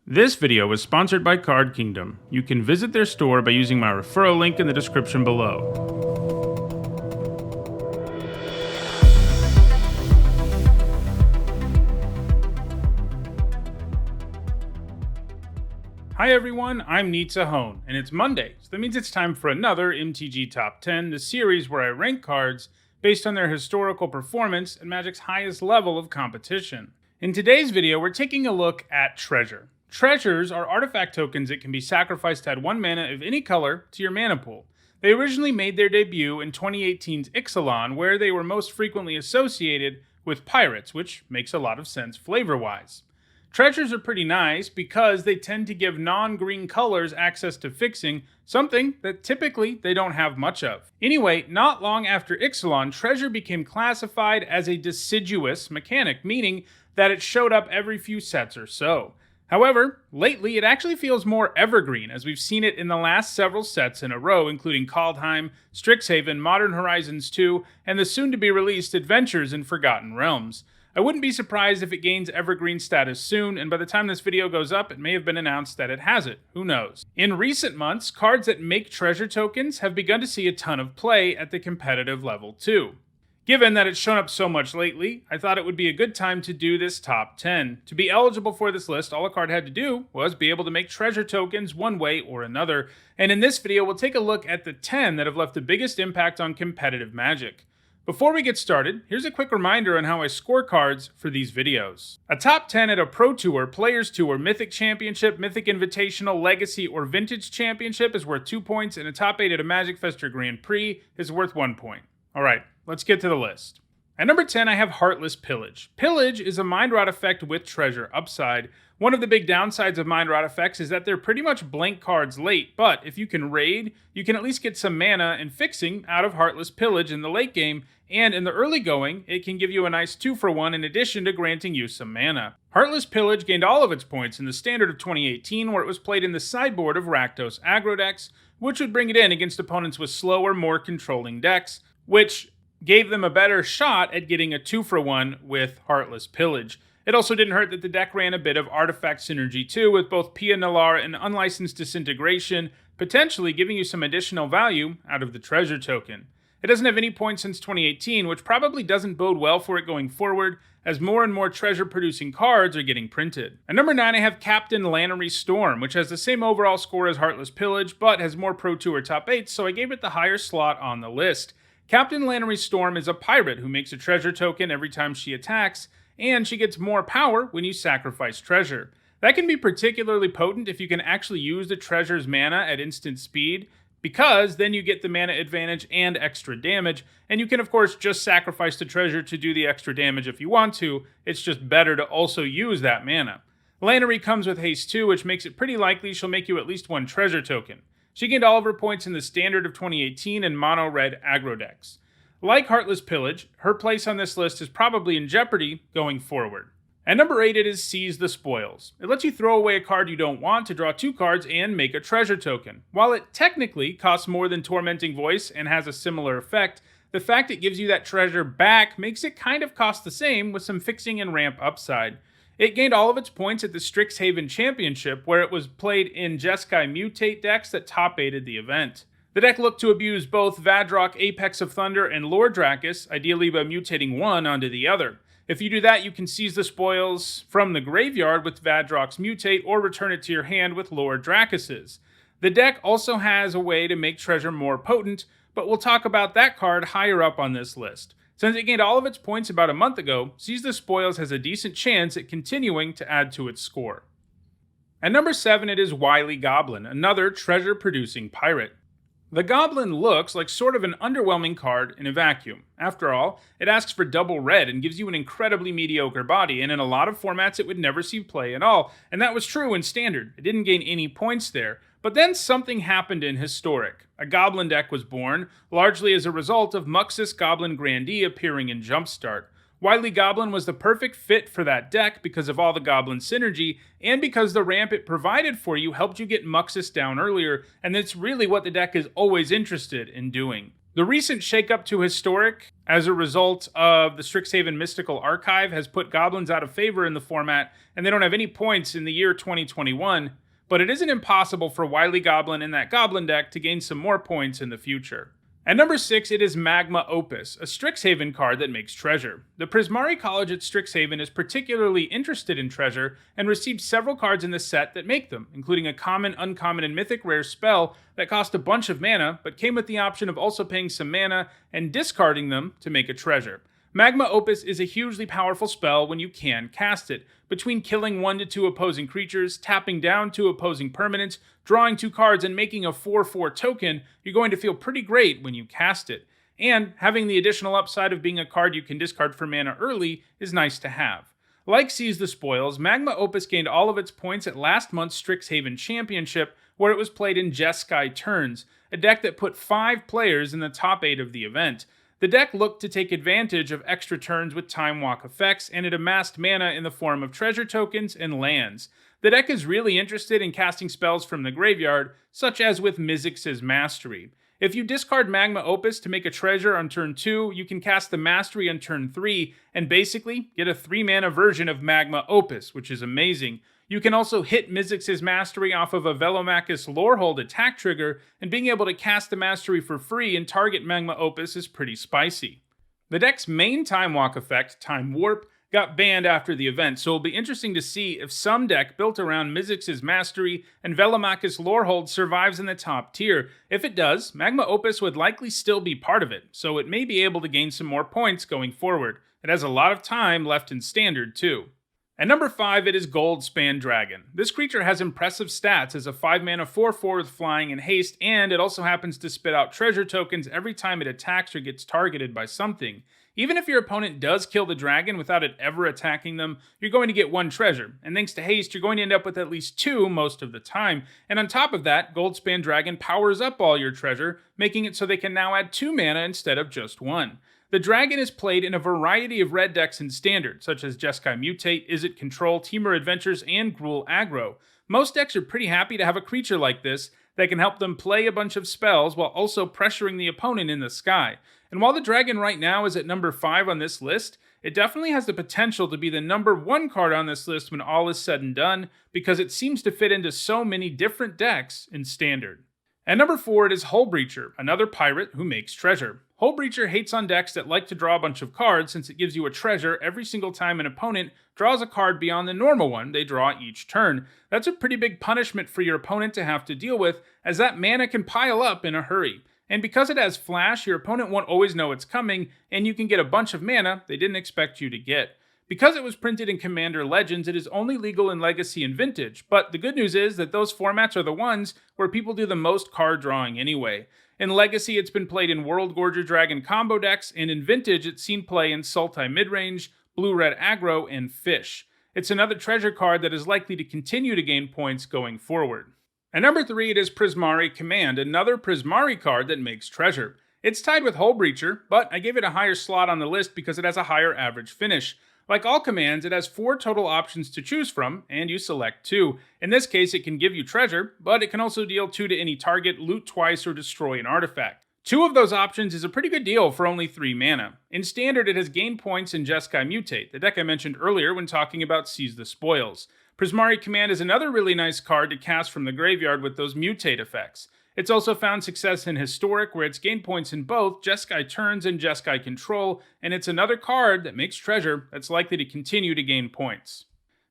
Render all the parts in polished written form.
This video was sponsored by Card Kingdom. You can visit their store by using my referral link in the description below. Hi everyone, I'm Hone, and it's Monday, so that means it's time for another MTG Top 10, the series where I rank cards based on their historical performance and Magic's highest level of competition. In today's video, we're taking a look at Treasure. Treasures are artifact tokens that can be sacrificed to add 1 mana of any color to your mana pool. They originally made their debut in 2018's Ixalan, where they were most frequently associated with pirates, which makes a lot of sense flavor-wise. Treasures are pretty nice because they tend to give non-green colors access to fixing, something that typically they don't have much of. Anyway, not long after Ixalan, Treasure became classified as a deciduous mechanic, meaning that it showed up every few sets or so. However, lately it actually feels more evergreen, as we've seen it in the last several sets in a row, including Kaldheim, Strixhaven, Modern Horizons 2, and the soon-to-be-released Adventures in Forgotten Realms. I wouldn't be surprised if it gains evergreen status soon, and by the time this video goes up, it may have been announced that it has it. Who knows? In recent months, cards that make treasure tokens have begun to see a ton of play at the competitive level too. Given that it's shown up so much lately, I thought it would be a good time to do this top 10. To be eligible for this list, all a card had to do was be able to make treasure tokens one way or another, and in this video we'll take a look at the 10 that have left the biggest impact on competitive Magic. Before we get started, here's a quick reminder on how I score cards for these videos. A top 10 at a Pro Tour, Players Tour, Mythic Championship, Mythic Invitational, Legacy, or Vintage Championship is worth 2 points, and a top 8 at a Magic Fest or Grand Prix is worth 1 point. Alright, let's get to the list. At number 10, I have Heartless Pillage. Pillage is a Mind Rot effect with treasure upside. One of the big downsides of Mind Rot effects is that they're pretty much blank cards late, but if you can raid, you can at least get some mana and fixing out of Heartless Pillage in the late game, and in the early going, it can give you a nice 2-for-1 in addition to granting you some mana. Heartless Pillage gained all of its points in the Standard of 2018, where it was played in the sideboard of Rakdos aggro decks, which would bring it in against opponents with slower, more controlling decks, which gave them a better shot at getting a 2-for-1 with Heartless Pillage. It also didn't hurt that the deck ran a bit of artifact synergy too, with both Pia Nalaar and Unlicensed Disintegration, potentially giving you some additional value out of the treasure token. It doesn't have any points since 2018, which probably doesn't bode well for it going forward, as more and more treasure-producing cards are getting printed. At number 9, I have Captain LANNERY Storm, which has the same overall score as Heartless Pillage, but has more Pro Tour top 8, so I gave it the higher slot on the list. Captain LANNERY Storm is a pirate who makes a treasure token every time she attacks, and she gets more power when you sacrifice treasure. That can be particularly potent if you can actually use the treasure's mana at instant speed, because then you get the mana advantage and extra damage, and you can of course just sacrifice the treasure to do the extra damage if you want to. It's just better to also use that mana. LANNERY comes with haste 2, which makes it pretty likely she'll make you at least 1 treasure token. She gained all of her points in the Standard of 2018 and mono-red aggro decks. Like Heartless Pillage, her place on this list is probably in jeopardy going forward. At number 8, it is Seize the Spoils. It lets you throw away a card you don't want to draw 2 cards and make a treasure token. While it technically costs more than Tormenting Voice and has a similar effect, the fact it gives you that treasure back makes it kind of cost the same with some fixing and ramp upside. It gained all of its points at the Strixhaven Championship, where it was played in Jeskai Mutate decks that top-8'd the event. The deck looked to abuse both Vadrok, Apex of Thunder, and Lord Drakis, ideally by mutating one onto the other. If you do that, you can seize the spoils from the graveyard with Vadrok's Mutate, or return it to your hand with Lord Drakis's. The deck also has a way to make treasure more potent, but we'll talk about that card higher up on this list. Since it gained all of its points about a month ago, Seize the Spoils has a decent chance at continuing to add to its score. At number 7, it is WILY Goblin, another treasure-producing pirate. The Goblin looks like sort of an underwhelming card in a vacuum. After all, it asks for double red and gives you an incredibly mediocre body, and in a lot of formats it would never see play at all, and that was true in Standard. It didn't gain any points there. But then something happened in Historic. A Goblin deck was born, largely as a result of Muxus Goblin Grandee appearing in Jumpstart. WILY Goblin was the perfect fit for that deck because of all the Goblin synergy, and because the ramp it provided for you helped you get Muxus down earlier, and that's really what the deck is always interested in doing. The recent shakeup to Historic as a result of the Strixhaven Mystical Archive has put goblins out of favor in the format, and they don't have any points in the year 2021, but it isn't impossible for WILY Goblin in that Goblin deck to gain some more points in the future. At number 6, it is MAGMA OPUS, a Strixhaven card that makes treasure. The Prismari College at Strixhaven is particularly interested in treasure and received several cards in the set that make them, including a common, uncommon, and mythic rare spell that cost a bunch of mana, but came with the option of also paying some mana and discarding them to make a treasure. MAGMA OPUS is a hugely powerful spell when you can cast it. Between killing 1 to 2 opposing creatures, tapping down 2 opposing permanents, drawing 2 cards, and making a 4/4 token, you're going to feel pretty great when you cast it. And having the additional upside of being a card you can discard for mana early is nice to have. Like Seize the Spoils, MAGMA OPUS gained all of its points at last month's Strixhaven Championship, where it was played in Jeskai turns, a deck that put 5 players in the top 8 of the event. The deck looked to take advantage of extra turns with Time Walk effects, and it amassed mana in the form of treasure tokens and lands. The deck is really interested in casting spells from the graveyard, such as with Mizzix's Mastery. If you discard MAGMA OPUS to make a treasure on turn 2, you can cast the Mastery on turn 3, and basically get a 3-mana version of MAGMA OPUS, which is amazing. You can also hit Mizzix's Mastery off of a Velomachus Lorehold attack trigger, and being able to cast the Mastery for free and target MAGMA OPUS is pretty spicy. The deck's main Time Walk effect, Time Warp, got banned after the event, so it'll be interesting to see if some deck built around Mizzix's Mastery and Velomachus Lorehold survives in the top tier. If it does, MAGMA OPUS would likely still be part of it, so it may be able to gain some more points going forward. It has a lot of time left in Standard, too. At number 5, it is GOLDSPAN Dragon. This creature has impressive stats as a 5-mana 4/4 with flying and haste, and it also happens to spit out treasure tokens every time it attacks or gets targeted by something. Even if your opponent does kill the dragon without it ever attacking them, you're going to get 1 treasure, and thanks to haste, you're going to end up with at least 2 most of the time. And on top of that, GOLDSPAN Dragon powers up all your treasure, making it so they can now add 2 mana instead of just 1. The dragon is played in a variety of red decks in Standard, such as Jeskai Mutate, Izzet Control, Temur Adventures, and Gruul Aggro. Most decks are pretty happy to have a creature like this that can help them play a bunch of spells while also pressuring the opponent in the sky. And while the dragon right now is at number 5 on this list, it definitely has the potential to be the number 1 card on this list when all is said and done, because it seems to fit into so many different decks in Standard. At number 4, it is HULLBREACHER, another pirate who makes treasure. HULLBREACHER hates on decks that like to draw a bunch of cards, since it gives you a treasure every single time an opponent draws a card beyond the normal one they draw each turn. That's a pretty big punishment for your opponent to have to deal with, as that mana can pile up in a hurry. And because it has flash, your opponent won't always know it's coming, and you can get a bunch of mana they didn't expect you to get. Because it was printed in Commander Legends, it is only legal in Legacy and Vintage, but the good news is that those formats are the ones where people do the most card drawing anyway. In Legacy, it's been played in World Gorger Dragon combo decks, and in Vintage, it's seen play in Sultai Midrange, Blue-Red Aggro, and Fish. It's another treasure card that is likely to continue to gain points going forward. At number 3, it is Prismari Command, another Prismari card that makes treasure. It's tied with HULLBREACHER, but I gave it a higher slot on the list because it has a higher average finish. Like all commands, it has 4 total options to choose from, and you select 2. In this case, it can give you treasure, but it can also deal 2 to any target, loot twice, or destroy an artifact. 2 of those options is a pretty good deal for only 3 mana. In Standard, it has gained points in Jeskai Mutate, the deck I mentioned earlier when talking about Seize the Spoils. Prismari Command is another really nice card to cast from the graveyard with those Mutate effects. It's also found success in Historic, where it's gained points in both Jeskai Turns and Jeskai Control, and it's another card that makes treasure that's likely to continue to gain points.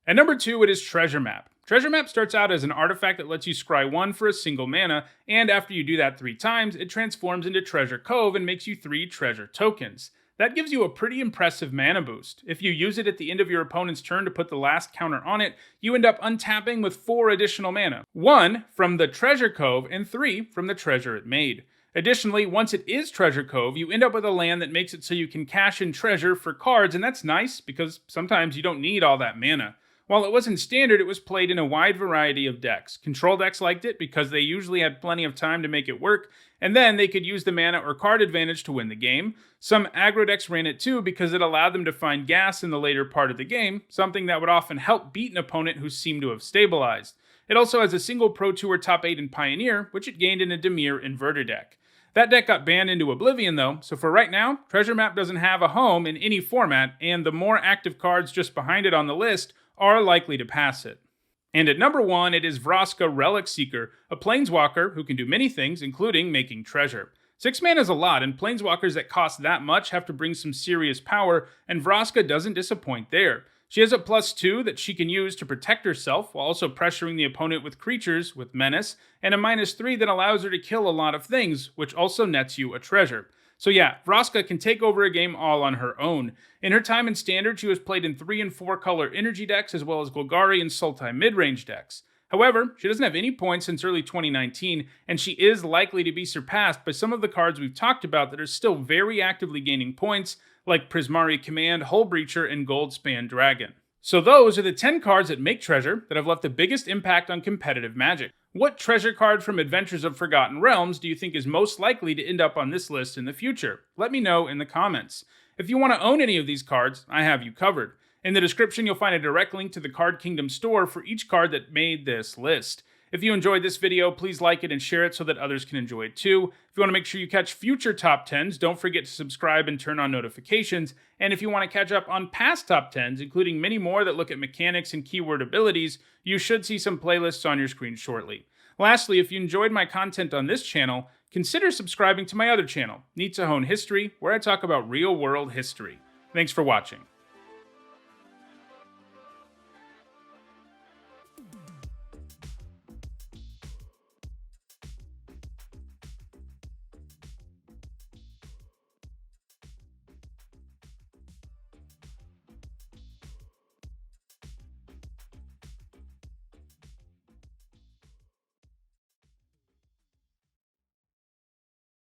At number 2, it is Treasure Map. Treasure Map starts out as an artifact that lets you scry 1 for a single mana, and after you do that 3 times, it transforms into Treasure Cove and makes you 3 treasure tokens. That gives you a pretty impressive mana boost. If you use it at the end of your opponent's turn to put the last counter on it, you end up untapping with 4 additional mana. 1 from the Treasure Cove and 3 from the treasure it made. Additionally, once it is Treasure Cove, you end up with a land that makes it so you can cash in treasure for cards, and that's nice because sometimes you don't need all that mana. While it was in Standard, it was played in a wide variety of decks. Control decks liked it because they usually had plenty of time to make it work, and then they could use the mana or card advantage to win the game. Some aggro decks ran it too because it allowed them to find gas in the later part of the game, something that would often help beat an opponent who seemed to have stabilized. It also has a single Pro Tour top 8 in Pioneer, which it gained in a Dimir Inverter deck. That deck got banned into oblivion though, so for right now, Treasure Map doesn't have a home in any format, and the more active cards just behind it on the list are likely to pass it. And at number 1, it is VRASKA Relic Seeker, a Planeswalker who can do many things, including making treasure. 6 mana is a lot, and Planeswalkers that cost that much have to bring some serious power, and VRASKA doesn't disappoint there. She has a +2 that she can use to protect herself, while also pressuring the opponent with creatures with Menace, and a -3 that allows her to kill a lot of things, which also nets you a treasure. So yeah, VRASKA can take over a game all on her own. In her time in Standard, she was played in 3 and 4 color energy decks, as well as Golgari and Sultai midrange decks. However, she doesn't have any points since early 2019, and she is likely to be surpassed by some of the cards we've talked about that are still very actively gaining points, like Prismari Command, Hullbreacher, and GOLDSPAN Dragon. So those are the 10 cards that make treasure that have left the biggest impact on competitive Magic. What treasure card from Adventures of Forgotten Realms do you think is most likely to end up on this list in the future? Let me know in the comments. If you want to own any of these cards, I have you covered. In the description, you'll find a direct link to the Card Kingdom store for each card that made this list. If you enjoyed this video, please like it and share it so that others can enjoy it too. If you want to make sure you catch future top 10s, don't forget to subscribe and turn on notifications. And if you want to catch up on past top 10s, including many more that look at mechanics and keyword abilities, you should see some playlists on your screen shortly. Lastly, if you enjoyed my content on this channel, consider subscribing to my other channel, Need to Hone History, where I talk about real-world history. Thanks for watching.